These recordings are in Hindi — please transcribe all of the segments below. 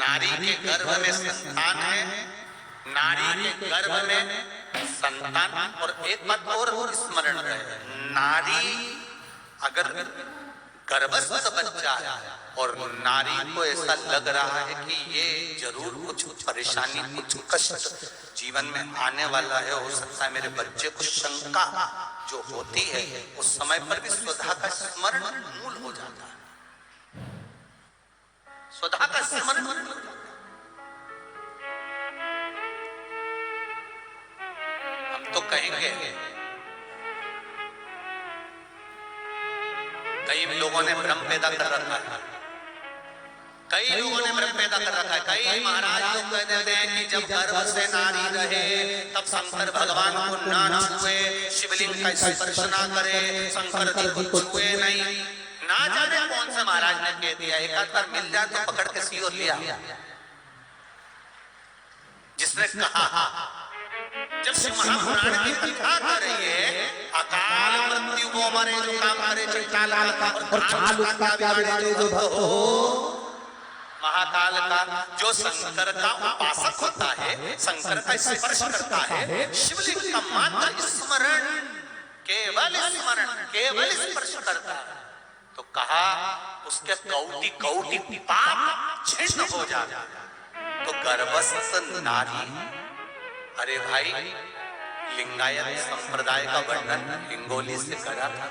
नारी के गर्भ में संतान है, नारी के गर्भ में संतान। और एक बात और स्मरण रहे, नारी अगर गर्भस्थ बच्चा है और नारी को ऐसा लग रहा है कि ये जरूर कुछ परेशानी, कुछ कष्ट जीवन में आने वाला है, हो सकता है मेरे बच्चे को, शंका जो होती है उस समय पर भी स्वधा का स्मरण मूल हो जाता है। स्वधा का स्मरण मूल हो जाता है। हम तो कहेंगे, कई लोगों ने भ्रम पैदा कर रखा है, कई लोगों ने भ्रम पैदा कर रखा है। कई महाराज लोग कह देते हैं कि जब गर्भ से नारी रहे तब शंकर भगवान को ना छुए, शिवलिंग का स्पर्श ना करे, शंकर जी को छुए नहीं। ना जाने कौन से महाराज ने कह दिया, एक आध बार मिल जाए तो पकड़ के सीओ लिया, जिसने कहा जब शिव महापुराण की कथा कर रही है, अकाल मृत्यु को मरे जो काम करे चंडाल और काल उसका बिगाड़े जो भक्त हो। महाकाल का जो शंकर का उपासक होता है, शंकर का स्पर्श करता है, शिवलिंग का मात्र स्मरण, केवल स्मरण, केवल स्पर्श करता है, तो कहा उसके कौटि कौटि पाप छिन्न हो जाता। तो गर्भस्थ नारी, अरे भाई लिंगायत संप्रदाय का वर्णन हिंगोली से करा था,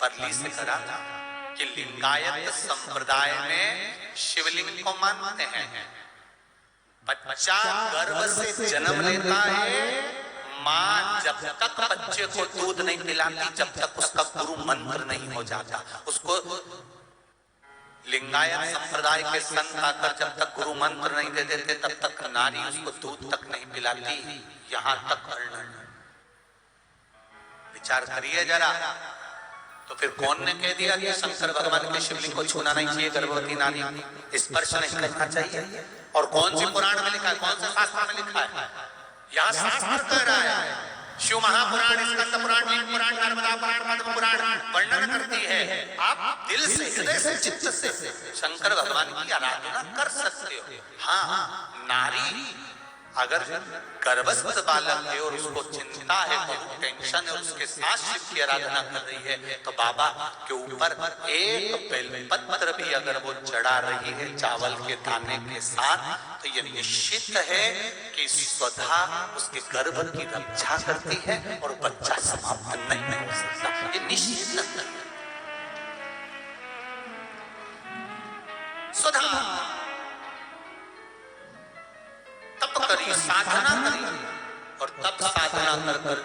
परली से करा था कि लिंगायत संप्रदाय में शिवलिंग को मानते हैं। बच्चा गर्भ से जन्म लेता है, माँ जब तक बच्चे को दूध नहीं पिलाती, जब तक उसका गुरु मंत्र नहीं हो जाता, उसको लिंगायत संप्रदाय के संत आकर जब तक गुरु मंत्र नहीं दे देते तब तक नारी उसको दूध तक नहीं पिलाती। यहाँ तक वर्णन, विचार करिए जरा। तो फिर कौन ने कह दिया कि शंकर भगवान के शिवलिंग को छूना नहीं चाहिए, गर्भवती नारी स्पर्श नहीं करना चाहिए? और कौन से पुराण में लिखा है, कौन से शास्त्र में लिखा है? यहाँ शास्त्र कह रहा है, शिव महापुराण, स्कंद पुराण, लिंग पुराण, नर्मदा पुराण, पद्म पुराण वर्णन करती है। आप दिल से, हृदय से, चित्त से शंकर भगवान की आराधना कर सकते हो। हाँ, नारी अगर गर्भस्थ बालक है और उसको चिंता है, बहुत टेंशन है, उसके साथ शिव की आराधना कर रही है, तो बाबा के ऊपर एक बेलपत्र भी अगर वो चढ़ा रही है चावल के दाने के साथ, तो ये निश्चित है कि स्वधा उसके गर्भ की रक्षा करती है और बच्चा समाप्त नहीं हो सकता। ये निश्चित है। स्वधा तप करी, साधना करी, और तब साधना कर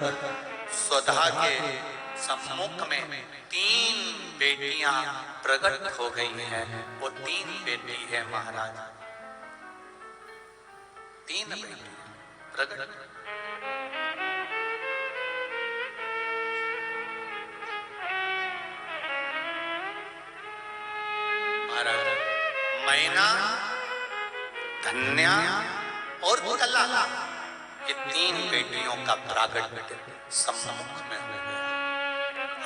स्वधा के सम्मुख में 3 बेटियां प्रकट हो गई हैं। वो 3 बेटी है महाराज, 3 बेटी प्रकट। महाराज मैना, धन्या और कला, ये 3 बेटियों का प्रागट्य सम्मुख में हो गया।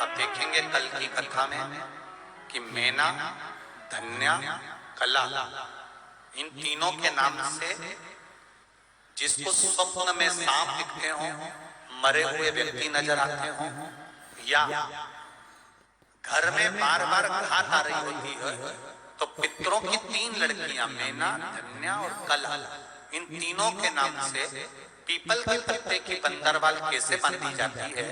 आप देखेंगे कल की कथा में कि मैना, धन्या, कला, इन तीनों के नाम से जिसको स्वप्न में सांप दिखते हो, मरे हुए व्यक्ति नजर आते हो, या घर में बार बार घात आ रही होती है, तो पितरों की 3 लड़कियां मैना, धन्या और कला, इन तीनों के नाम से पीपल के पत्ते की बंदरवाल कैसे बांधी जाती है,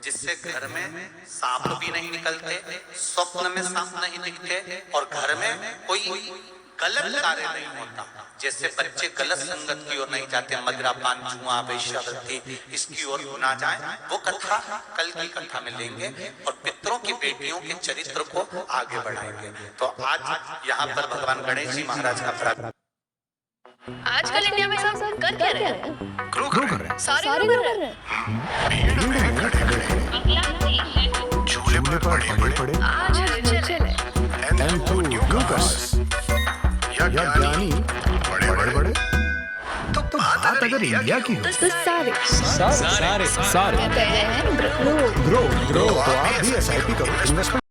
जिससे घर में सांप भी नहीं निकलते, स्वप्न में सांप नहीं दिखते, और घर में कोई गलत कार्य नहीं होता। जैसे बच्चे गलत संगत की ओर नहीं जाते, मदिरापान, जुआ, वेश्यावृत्ति, इसकी ओर ना जाए, वो कथा कल की कथा में लेंगे और पितरों की बेटियों के चरित्र को आगे बढ़ाएंगे। तो आज यहाँ पर भगवान गणेश जी महाराज का प्रार्थना। आजकल इंडिया में सब कर क्या रहे हैं? ग्रो कर रहे हैं, सारे कर रहे हैं। भीड़ में खड़े झूले पर पड़े आज हलचल है। एंड टू न्यूकमर्स या ज्ञानी बड़े तो बात अगर इंडिया की हो तो सारे सारे कहते हैं ग्रो। तो आप भी SIP करो, इन्वेस्टमेंट